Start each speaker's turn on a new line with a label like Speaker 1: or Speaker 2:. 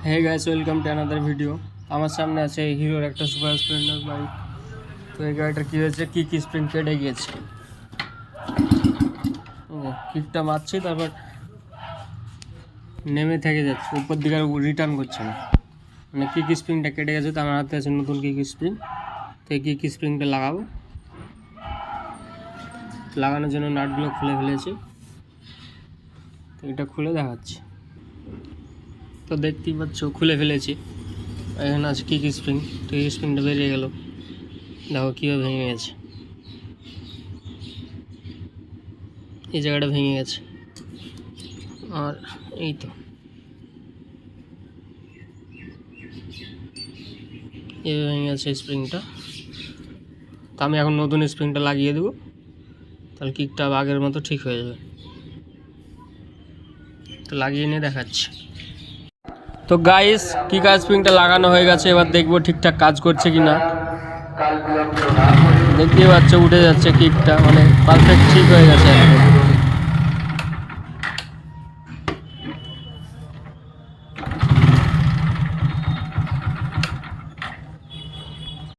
Speaker 1: Hey guys welcome to another video. আমার সামনে আছে হিরোর একটা সুপার স্প্লেন্ডার বাইক। তো এই গাড়িটা কি হয়েছে, কিক স্প্রিং কেটে গিয়েছে। কিকটা মারছি, তারপর নেমে থেকে যাচ্ছে, উপর দিকে রিটার্ন করছে না, মানে কিক স্প্রিংটা কেটে গেছে। তো আমার হাতে আছে নতুন কিক স্প্রিং। তো এই কিক স্প্রিংটা লাগাবো, লাগানোর জন্য নাটগুলো খুলে ফেলেছি। তো এটা খুলে দেখাচ্ছি। তো দেখতেই পাচ্ছ খুলে ফেলেছি। এখানে আছে কিক স্প্রিং। তো এই স্প্রিংটা বেরিয়ে গেল, দেখো কীভাবে ভেঙে গেছে। এই জায়গাটা ভেঙে গেছে, আর এই তো এইভাবে ভেঙে গেছে স্প্রিংটা। তো আমি এখন নতুন স্প্রিংটা লাগিয়ে দেবো, তাহলে কিকটা আগের মতো ঠিক হয়ে যাবে। তো লাগিয়ে নিয়ে দেখাচ্ছি। তো গাইস, কিক স্প্রিংটা লাগানো হয়ে গেছে, এবার দেখবো ঠিকঠাক কাজ করছে কি না। দেখতেই পাচ্ছ উঠে যাচ্ছে কিকটা, মানে পারফেক্ট ঠিক হয়ে গেছে একদম।